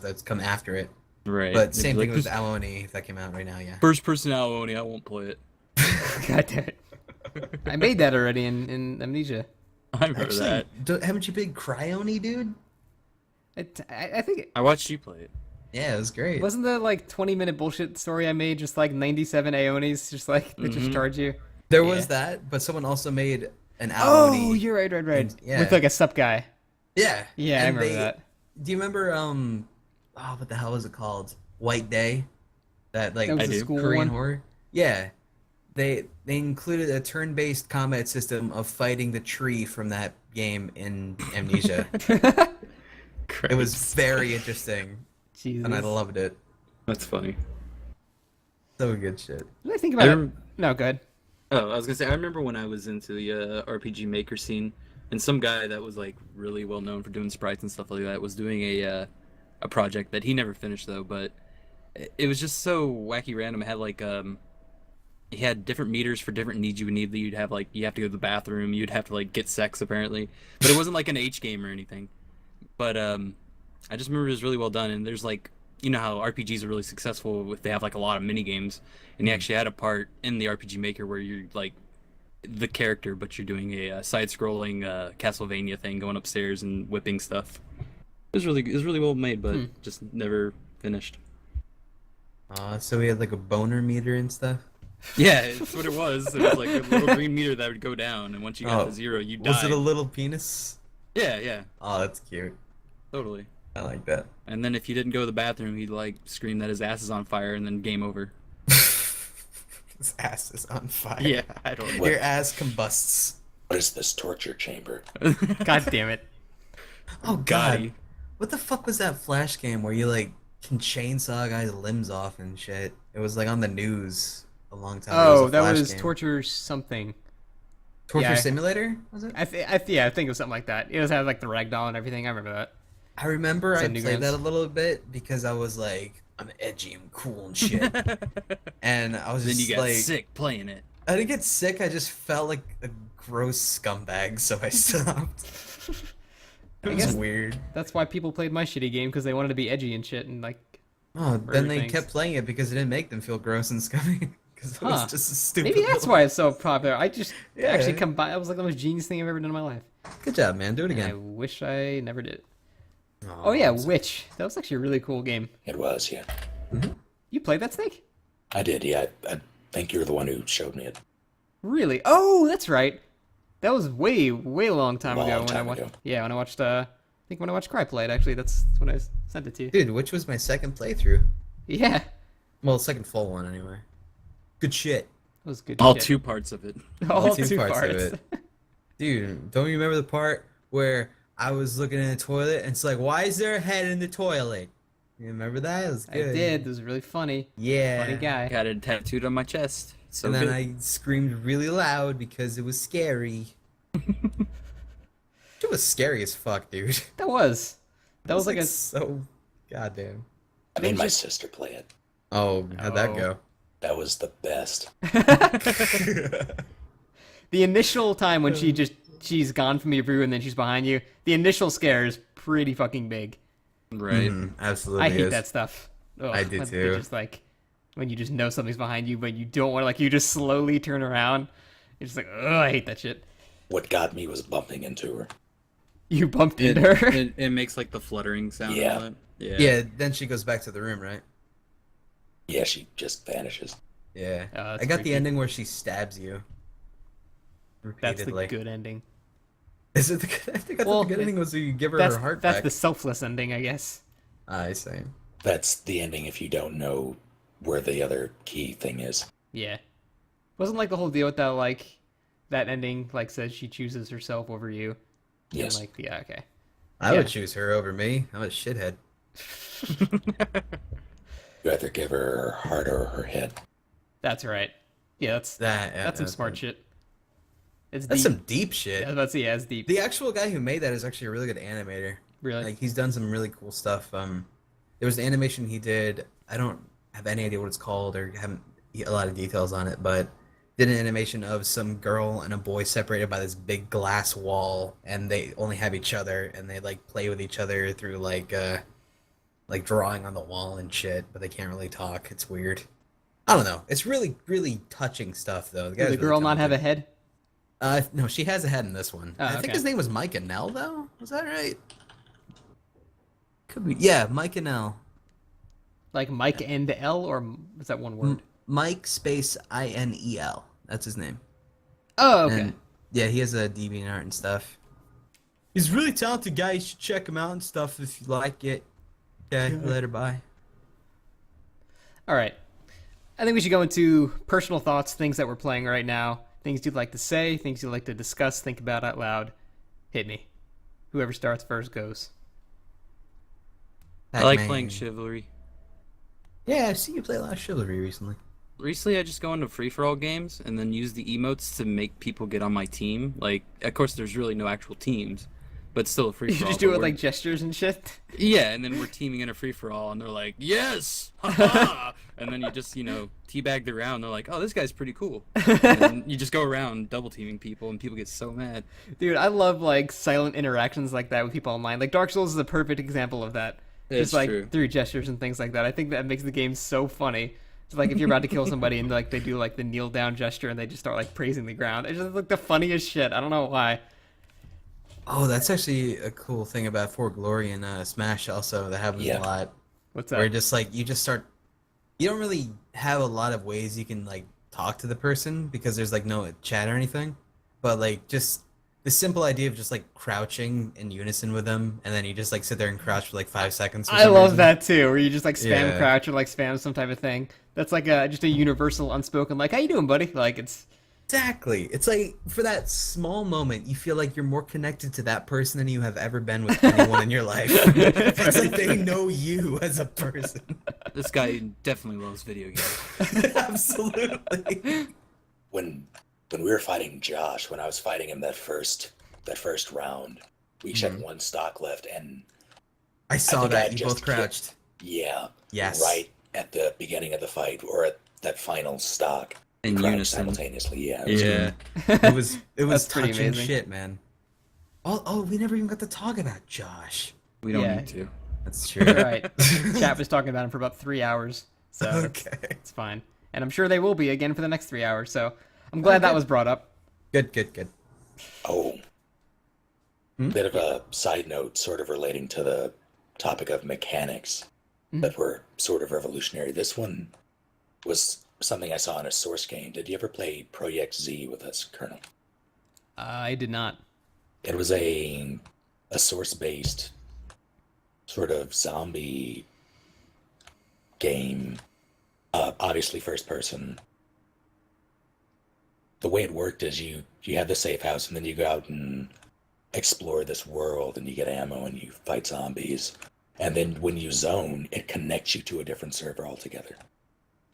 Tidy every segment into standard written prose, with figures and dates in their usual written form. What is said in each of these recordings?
that's come after it. Right. But They'd be same like, thing with "This Aoni that came out right now. Yeah. first person Aoni, I won't play it." God damn it! I made that already in Amnesia. I remember Actually, that. haven't you played Cryoni, dude? I think I watched you play it. Yeah, it was great. wasn't the like 20-minute bullshit story I made just like 97 Aonis, just like that just Mm-hmm. charge you. There Yeah. was that, but someone also made an Oh, Aoni. you're right. With Yeah, like a sup guy. yeah, Yeah, I and remember they. that. Do you remember oh, what the hell was it called? White Day, that That like was I the do. school Korean one. horror. Yeah, they included a turn-based combat system of fighting the tree from that game in Amnesia. It was Christ. very interesting, and I Jesus. loved it. That's funny. So good shit. What did I think I about it? rem- No, good. Oh, I was gonna say I remember when I was into the RPG Maker scene, and some guy that was like really well known for doing sprites and stuff like that was doing a project that he never finished though, but it was just so wacky random. It had like he had different meters for different needs you would need. That you'd have like you have to go to the bathroom, you'd have to like get sex apparently, but it wasn't like an H game or anything. But I just remember it was really well done, and there's like you know how RPGs are really successful if they have like a lot of mini games, and he actually had a part in the RPG Maker where you're like the character, but you're doing a side-scrolling Castlevania thing, going upstairs and whipping stuff. It was really well made, but just never finished. So we had like a boner meter and stuff. Yeah, it's what it was. It was like a little green meter that would go down, and once you got Oh, to zero, you Was died. it a little penis? Yeah, Oh, that's cute. totally. I like that. And then if you didn't go to the bathroom, he'd like scream that his ass is on fire, and then game over. His ass is on fire. Yeah, I don't know. Your ass combusts. What is this torture chamber? God damn it. Oh Got god. he. What the fuck was that Flash game where you like can chainsaw a guy's limbs off and shit? It was like on the news a long time ago. It Oh, a that Flash was game. Torture something. Torture yeah. Simulator, was it? Yeah, I think it was something like that. It was had like the ragdoll and everything. I remember that. I remember I Newgrounds. played that a little bit because I was like, I'm edgy and cool and shit. And I was Then just you got like, sick playing it. I didn't get sick, I just felt like a gross scumbag, so I stopped. It was guess- weird. That's why people played my shitty game because they wanted to be edgy and shit and like. Oh, then they things. kept playing it because it didn't make them feel gross and scummy. Because it Huh. was just a stupid. Maybe that's little- why it's so popular. I just Yeah. actually combined. It was like the most genius thing I've ever done in my life. Good job, man. Do it And I again. wish I never did. Oh yeah, Witch. That was actually a really cool game. It was, yeah. You played that, Snake? I did, yeah. I think you're the one who showed me it. Really? Oh, that's right. That was way a long time ago Long when I time watched. ago. Yeah, when I watched. I think when I watched Cry play it. Actually, that's when I sent it to you. Dude, which was my second playthrough. Yeah, Well, second full one anyway. Good shit. that was good. All shit. 2 parts of it. All two two parts parts. of it. Dude, don't you remember the part where I was looking in the toilet and it's like, why is there a head in the toilet? You remember that? It was I good. did. It was really funny. Yeah. Funny guy. Got it tattooed on my chest. So And then good. I screamed really loud because it was scary. It was scary as fuck, dude. That was. That was like a. so goddamn. I made my sister play it. Oh, how'd that go? That was the best. The initial time when she's gone from your view and then she's behind you. The initial scare is pretty fucking big. Right. Absolutely. I hate is. that stuff. Ugh, I do when too. they just like when you just know something's behind you, but you don't want to, like, you just slowly turn around. You're just like, ugh, I hate that shit. What got me was bumping into her. You bumped It, into her. it makes like the fluttering sound. Yeah. And all that. Yeah. Yeah, then she goes back to the room, right? Yeah, she just vanishes. Yeah. Oh, that's I got creepy. the ending where she stabs you. That's the Repeatedly. good ending. Is it the good? I think I thought Well, the good ending was you give her That's her heart that's back. the selfless ending, I guess. I see. That's the ending if you don't know where the other key thing is. Yeah. Wasn't like the whole deal with that, like, that ending, like, says she chooses herself over you. Yes. And, like, yeah, okay. I Yeah. would choose her over me. I'm a shithead. You either give her her heart or her head. That's right. Yeah, that's That's some smart shit. It's That's deep. some deep shit. Yeah, I was about to say, yeah, it's deep. The actual guy who made that is actually a really good animator. Really? Like he's done some really cool stuff. There was an animation he did. I don't have any idea what it's called or haven't a lot of details on it, but did an animation of some girl and a boy separated by this big glass wall, and they only have each other, and they like play with each other through like like drawing on the wall and shit, but they can't really talk. It's weird. I don't know. It's really, really touching stuff, though. The Does guy's the really girl not have a talented. head? No, she has a head in this one. Oh, I think okay. his name was Mike Nell, though. Was that right? Could be. Yeah, Mike Nell. Like Mike and L, or is that one word? Mike space Inel. That's his name. Oh, okay. And yeah, he has a DeviantArt and stuff. He's a really talented guy. You should check him out and stuff if you like it. Okay, later, bye. All right. I think we should go into personal thoughts, things that we're playing right now, things you'd like to say, things you'd like to discuss, think about out loud. Hit me. Whoever starts first goes. I like Pac-Man. playing Chivalry. Yeah, I've seen you play a lot of Chivalry recently. Recently, I just go into free-for-all games and then use the emotes to make people get on my team. Like, of course, there's really no actual teams, but still a You free-for-all. just do it but with we're- like gestures and shit. Yeah, and then we're teaming in a free-for-all, and they're like, yes! Ha-ha! And then you just, teabag the round. They're like, oh, this guy's pretty cool. And then you just go around double-teaming people, and people get so mad. Dude, I love like silent interactions like that with people online. Like Dark Souls is a perfect example of that. It's Just like true. through gestures and things like that. I think that makes the game so funny. It's like if you're about to kill somebody and like they do like the kneel down gesture and they just start like praising the ground. It's just like the funniest shit. I don't know why. Oh, that's actually a cool thing about For Glory and Smash also that happens Yeah. a lot. What's Where that? just like you just start you don't really have a lot of ways you can like talk to the person because there's like no chat or anything. But like just the simple idea of just like crouching in unison with them and then you just like sit there and crouch for like 5 seconds. For I some love reason. that too, where you just like spam Yeah. crouch or like spam some type of thing. That's like just a universal unspoken like, how you doing, buddy? Like it's Exactly. It's like for that small moment, you feel like you're more connected to that person than you have ever been with anyone in your life. It's like they know you as a person. This guy definitely loves video games. Absolutely. When we were fighting Josh, when I was fighting him that first round, we each had one stock left, and I saw think that. I You just both crouched. yeah, Yes. right at the beginning of the fight or at that final stock, In crouched unison. simultaneously. Yeah, it was Yeah. It was That's pretty touching amazing. shit, man. Oh, we never even got to talk about Josh. We don't Yeah. need to. That's true. all right. Chat was talking about him for about 3 hours. So Okay. it's fine. And I'm sure they will be again for the next 3 hours. So I'm glad that was brought up. Good. Oh, bit of a side note, sort of relating to the topic of mechanics that were sort of revolutionary. This one was something I saw in a source game. Did you ever play Project Z with us, Colonel? I did not. It was a source-based sort of zombie game, obviously first person. The way it worked is you have the safe house and then you go out and explore this world and you get ammo and you fight zombies. And then when you zone, it connects you to a different server altogether.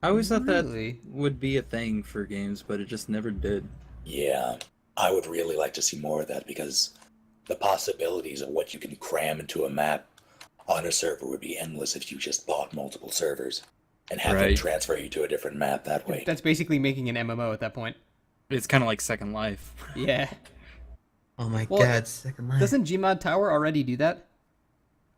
I always thought Really? that would be a thing for games, but it just never did. Yeah, I would really like to see more of that because the possibilities of what you can cram into a map on a server would be endless if you just bought multiple servers and have them Right. transfer you to a different map that way. That's basically making an MMO at that point. It's kind of like Second Life. Yeah. Oh my Well, god, Second Life. Doesn't Gmod Tower already do that?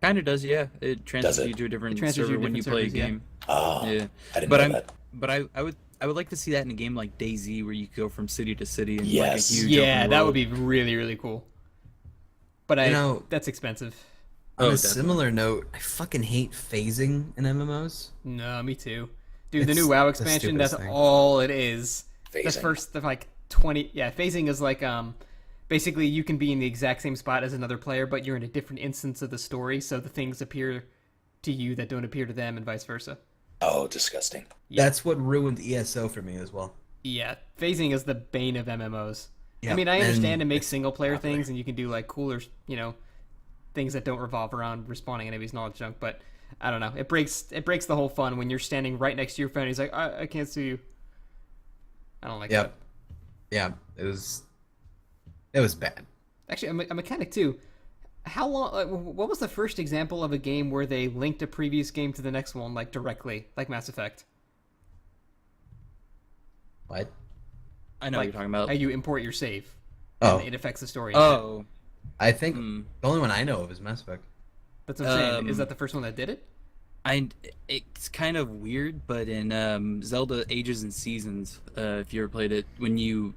Kind of does, yeah. It transfers it? you to a different It transfers you server to when you different play a servers, yeah. game. Oh, Yeah, I didn't but know I'm, that. but I would like to see that in a game like DayZ, where you go from city to city and Yes. like a huge Yeah, open that world. would be really, really cool. But You know- that's expensive. On Oh, a definitely. similar note, I fucking hate phasing in MMOs. No, me too. Dude, the It's new WoW the expansion, that's stupidest thing. all it is. The Phasing. first, like, 20... Yeah, phasing is like, basically you can be in the exact same spot as another player, but you're in a different instance of the story, so the things appear to you that don't appear to them and vice versa. Oh, disgusting. Yeah. That's what ruined ESO for me as well. Yeah, phasing is the bane of MMOs. I Yep, mean, I understand and to make it's single player popular. things and you can do like cooler, things that don't revolve around respawning enemies and all that junk, but I don't know. It breaks the whole fun when you're standing right next to your friend. He's like, I can't see you. I don't like that. Yep. Yeah, it was bad. Actually, a mechanic too. How long? What was the first example of a game where they linked a previous game to the next one, like directly, like Mass Effect? What? I know what you're talking about. How you import your save, Oh, and it affects the story. and shit. Oh, I think hmm. the only one I know of is Mass Effect. That's what I'm saying. Is um, that the first one that did it? It's kind of weird, but in Zelda Ages and Seasons, if you ever played it, when you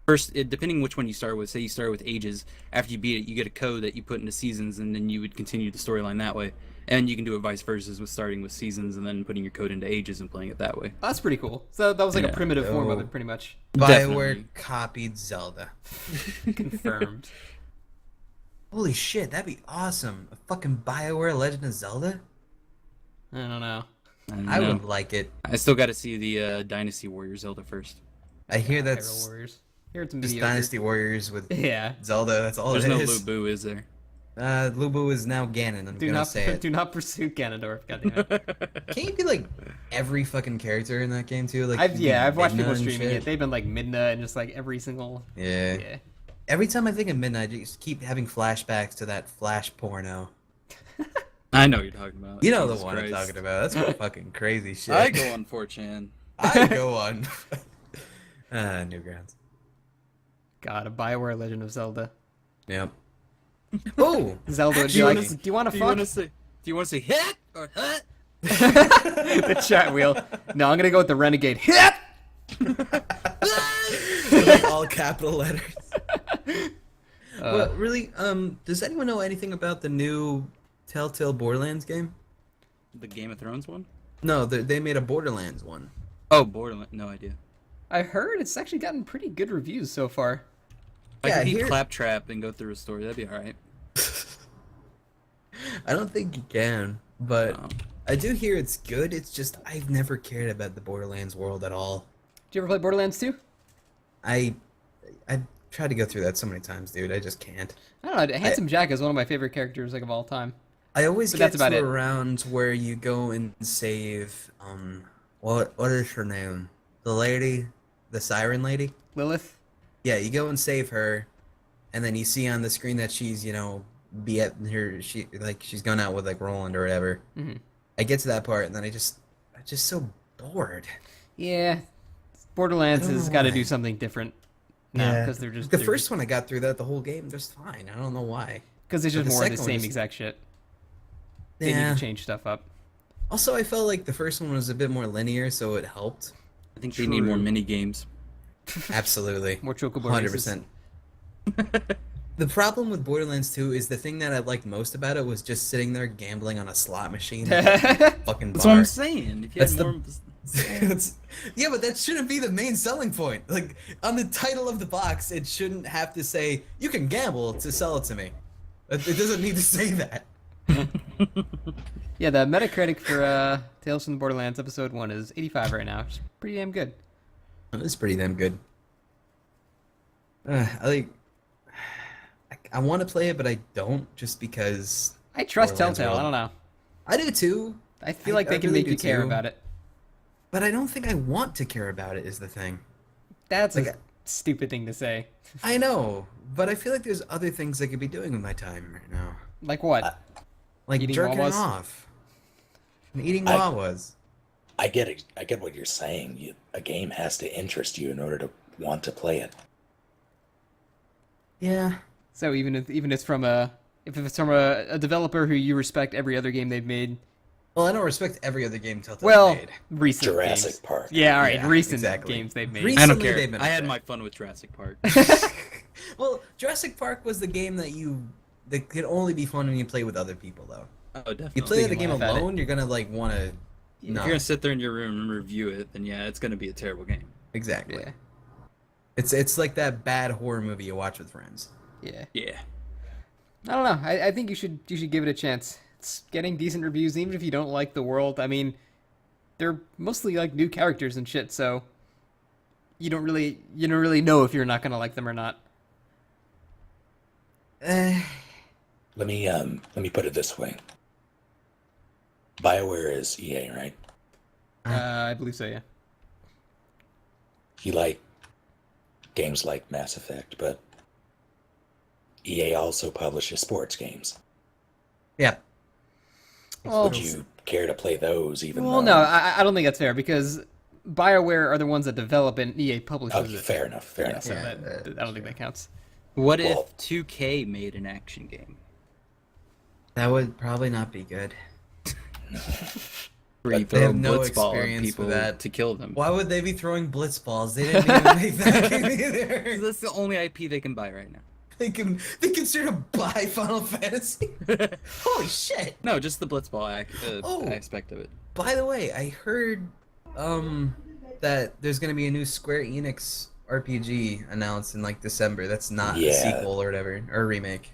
first, depending which one you start with, say you start with Ages, after you beat it, you get a code that you put into Seasons, and then you would continue the storyline that way. And you can do it vice versa, with starting with Seasons and then putting your code into Ages and playing it that way. That's pretty cool. So that was like a Yeah. primitive form of Oh. it, pretty much. BioWare Definitely. copied Zelda. Confirmed. Holy shit, that'd be awesome. A fucking BioWare Legend of Zelda? I don't know. I know. would like it. I still got to see the Dynasty Warrior Zelda first. I hear Hyrule that's Warriors. Here it's just mediocre. Dynasty Warriors with Yeah. Zelda. That's all There's it no is. Lubu, is there? Lubu is now Ganon. I'm Do gonna not say it. do not pursue Ganondorf. Goddamn. Can't you be like every fucking character in that game too? Like I've you be I've watched Midna people and streaming shit? it. They've been like Midna and just like every single. Yeah. Yeah. Every time I think of Midnight, I just keep having flashbacks to that Flash porno. I know what you're talking about. You know Jesus the one Christ. I'm talking about. That's fucking crazy shit. I go on 4chan. I go on. Newgrounds. God, a Bioware Legend of Zelda. Yep. Oh, Zelda would be Actually- like, do you want to Do you fuck? want to say? Do you want to say hit or hut? The chat wheel. No, I'm gonna go with the Renegade. Hit! like all capital letters. Uh, Well, really, does anyone know anything about the new Telltale Borderlands game? The Game of Thrones one? No, they made a Borderlands one. Oh, Borderlands. No idea. I heard it's actually gotten pretty good reviews so far. I Yeah, could beat here- Claptrap and go through a story. That'd be all right. I don't think you can, but Oh. I do hear it's good. It's just I've never cared about the Borderlands world at all. Did you ever play Borderlands 2? I've tried to go through that so many times, dude. I just can't. I don't know. Handsome Jack is one of my favorite characters like of all time. I always But get that's about to it. around where you go and save what is her name? The lady, the siren lady? Lilith? Yeah, you go and save her, and then you see on the screen that she's, be at her she's gone out with like Roland or whatever. Mhm. I get to that part and then I'm just so bored. Yeah. Borderlands I don't has know got to why. do something different now because they're just the first one I got through that the whole game just fine. I don't know why. because it's but just the more of the second one same just- exact shit. They need Yeah. to change stuff up. Also, I felt like the first one was a bit more linear, so it helped. I think they need more True. mini games. Absolutely. More chocobo 100%. The problem with Borderlands 2 is the thing that I liked most about it was just sitting there gambling on a slot machine. At a fucking That's bar. what I'm saying. If you That's had the- more, Yeah, but that shouldn't be the main selling point. Like on the title of the box, it shouldn't have to say you can gamble to sell it to me. It doesn't need to say that. Yeah, the Metacritic for Tales from the Borderlands Episode 1 is 85 right now, which is pretty damn good. It's pretty damn good. I want to play it, but I don't, just because I trust Borderlands Telltale. World. I don't know. I do too. I feel like they can really make do you care too. about it. But I don't think I want to care about it. Is the thing. That's Like, a stupid thing to say. I know, but I feel like there's other things I could be doing with my time right now, Like what? like Eating jerking Wawas? off and eating I- Wawas. I get it. I get what you're saying. A game has to interest you in order to want to play it. Yeah. So even if it's from if it's from a developer who you respect every other game they've made, Well, I don't respect every other game Telltale well, made. recent Jurassic games. Park. Yeah, all right, Yeah, recent exactly. games they've made. Recent- I don't Recently, care. they've been I had okay. my fun with Jurassic Park. Well, Jurassic Park was the game that could only be fun when you play with other people, though. Oh, definitely. You play the can game laugh at it. alone, you're gonna like want to. If you're gonna sit there in your room and review it, then yeah, it's gonna be a terrible game. Exactly. Yeah, It's like that bad horror movie you watch with friends. yeah. Yeah. I don't know. I think you should give it a chance. It's getting decent reviews, even if you don't like the world. I mean, they're mostly like new characters and shit, so you don't really know if you're not gonna like them or not. Eh, Let me put it this way. BioWare is EA, right? I believe so. Yeah. You like games like Mass Effect, but EA also publishes sports games. yeah. Well, Would you care to play those even well, though... no, I don't think that's fair because BioWare are the ones that develop and EA publishes Okay, it. fair enough, fair Yeah, enough. so Yeah, I don't think that counts. What Well- if 2K made an action game? That would probably not be good. Where you They throw a have no blitz ball at experience people with that. to kill them. Why would they be throwing blitz balls? They didn't even make that game either. That's the only IP they can buy right now. They can sort of buy Final Fantasy. Holy shit! No, just the blitzball Oh. aspect of it. By the way, I heard that there's gonna be a new Square Enix RPG announced in like December. That's not a Yeah. sequel or whatever, or a remake.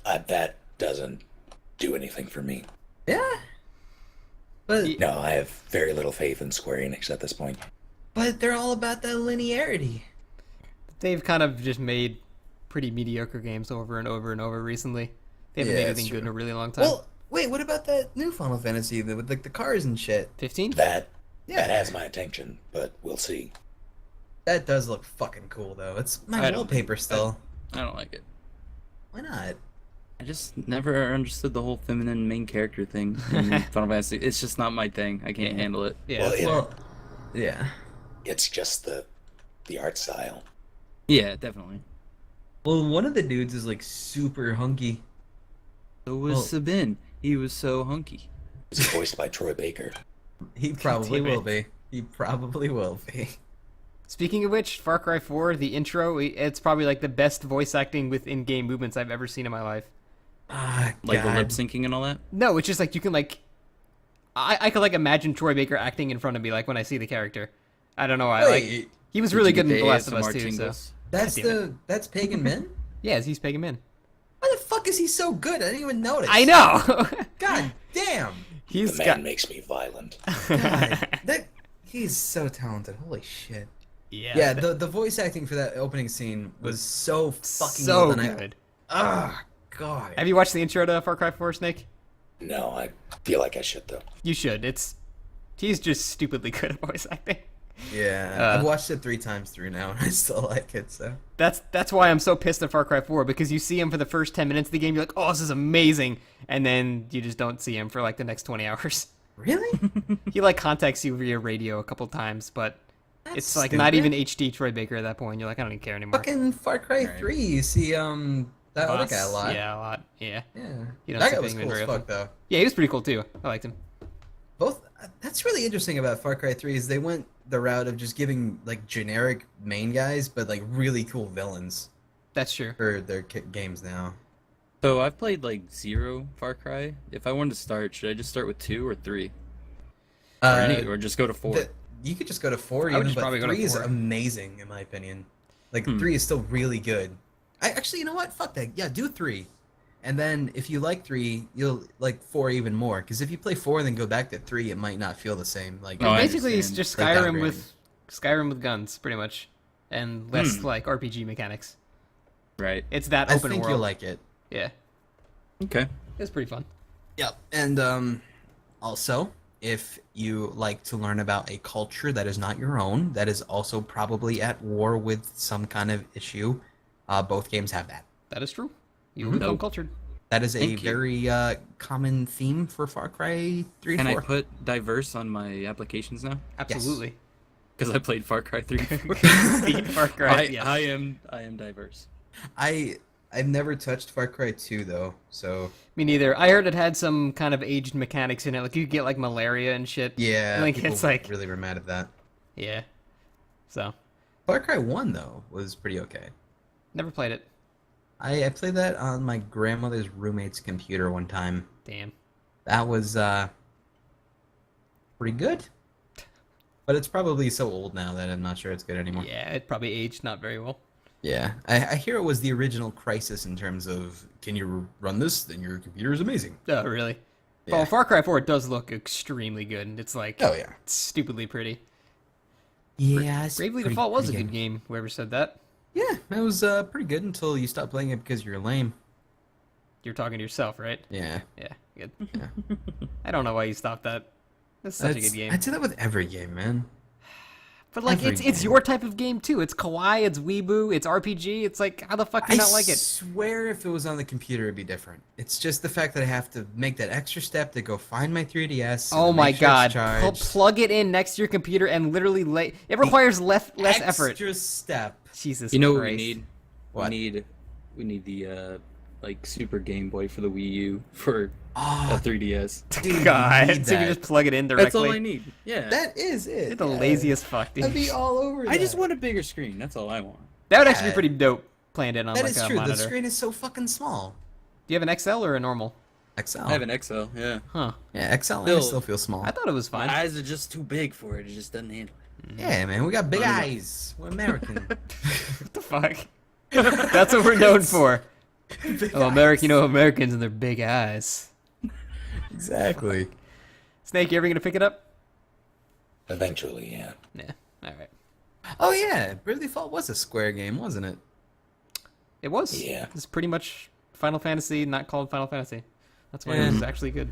That doesn't do anything for me. Yeah. But No, I have very little faith in Square Enix at this point. they're all about that linearity. They've kind of just made pretty mediocre games over and over and over recently. They haven't Yeah, made that's anything good in true. a really long time. Well, wait, what about that new Final Fantasy with like the cars and shit? 15? That Yeah. has my attention, but we'll see. That does look fucking cool though. It's my I don't wallpaper still. I don't like it. Why not? I just never understood the whole feminine main character thing in Final Fantasy. It's just not my thing. I can't handle it. Yeah. Well, Well, yeah. It's just the art style. Yeah, definitely. Well, one of the dudes is like super hunky. So was Well- Sabin. He was so hunky. It's voiced by Troy Baker. He probably damn it. will be. He probably will be. Speaking of which, Far Cry 4, the intro, it's probably like the best voice acting with in-game movements I've ever seen in my life. Ah, Like the God. lip syncing and all that. No, it's just like you can like... I could like imagine Troy Baker acting in front of me like when I see the character. I don't know why. Like, Wait, he was really Did you good get in the The Last of Us ASMR too, so... tingles? that's damn that's Pagan Min? Yeah, he's pegging him in. Why the fuck is he so good? I didn't even notice. I know! God damn. He's The man got... makes me violent. God, he's so talented. Holy shit. Yeah, The voice acting for that opening scene was so fucking so well done. good. Ah, God. Have you watched the intro to Far Cry 4, Snake? No, I feel like I should though. You should. He's just stupidly good at voice acting. Yeah, I've watched it 3 times through now, and I still like it. So That's why I'm so pissed at Far Cry 4, because you see him for the first 10 minutes of the game, you're like, oh, this is amazing, and then you just don't see him for like the next 20 hours. really, He like contacts you via radio a couple times, but That's it's like not stupid. even HD Troy Baker at that point. You're like, I don't even care anymore. fucking Far Cry 3. You see that other Boss, guy a lot. Yeah, a lot. Yeah. Yeah. You don't That see guy was Penguin cool as very fuck often. though. Yeah, he was pretty cool too. I liked him. Both. That's really interesting about Far Cry 3 is they went the route of just giving like generic main guys, but like really cool villains That's true. for their games now. So I've played like 0 Far Cry. If I wanted to start, should I just start with 2 or 3? Or just go to 4? You could just go to 4 would even, just but probably go to 3 is 4. amazing in my opinion. Like 3 is still really good. I actually, you know what? Fuck that. Yeah, do 3. And then if you like 3, you'll like 4 even more. Because if you play 4 and then go back to 3, it might not feel the same. Like, No, I Basically, it's understand. just Like Skyrim downgrading. with guns, pretty much, and less like RPG mechanics. Right. It's that I open think world. you'll like it. Yeah, Okay. it's pretty fun. Yep. And also, if you like to learn about a culture that is not your own, that is also probably at war with some kind of issue, both games have that. That is true. You will become Nope. cultured. That is a Thank you. very common theme for Far Cry 3 and Can 4. I put diverse on my applications now? Absolutely. Because I played Far Cry 3 before. Far Cry. yes. I am diverse. I've never touched Far Cry 2 though, so Me neither. I heard it had some kind of aged mechanics in it. Like you could get like malaria and shit. yeah, Like, people it's like- really were mad at that. Yeah. So Far Cry 1 though was pretty okay. never played it. I played that on my grandmother's roommate's computer one time. Damn. That was pretty good. But it's probably so old now that I'm not sure it's good anymore. Yeah, it probably aged not very well. Yeah, I hear it was the original Crisis in terms of, can you run this? Then your computer is amazing. Oh, really? Yeah. Well, Far Cry 4 does look extremely good, and it's like Oh yeah. stupidly pretty. Yeah. it's Bravely pretty- Default was a pretty good game. Whoever said that, Yeah, it was pretty good until you stopped playing it because you're lame. you're talking to yourself, right? Yeah. Yeah, good. Yeah. I don't know why you stopped that. That's such a good game. I do that with every game, man. But like, every it's game. your type of game too. It's kawaii, it's weeboo, it's RPG. It's like, how the fuck do you not like I it? swear if it was on the computer, it'd be different. It's just the fact that I have to make that extra step to go find my 3DS. and Oh my make sure god! it's charged. Plug it in next to your computer and literally it requires less effort. Extra step. Jesus You know what Christ. we need? What? We need the like Super Game Boy for the Wii U for a Oh, 3DS. dude, you God, need so you can that. just plug it in directly. That's all I need. Yeah. That is it. You're the yeah. laziest fuck, dude. I'd be all over I just that. want a bigger screen. That's all I want. That would actually be Yeah. pretty dope. Planned in on That like is a true. monitor. The screen is so fucking small. Do you have an XL or a normal? XL. I have an XL. Yeah. Huh. Yeah, XL and I Still- still feel small. I thought it was My fine. eyes are just too big for it. It just doesn't handle it. Yeah, man, we got big Oh, yeah. eyes. We're American. What the fuck? That's what we're known for. Big Oh, America, you eyes. know Americans and their big eyes. Exactly. Snake, you ever gonna pick it up? Eventually, yeah. Yeah. All right. Oh yeah, Bravely Default was a Square game, wasn't it? It was. Yeah. It's pretty much Final Fantasy, not called Final Fantasy. That's why it Yeah. was actually good.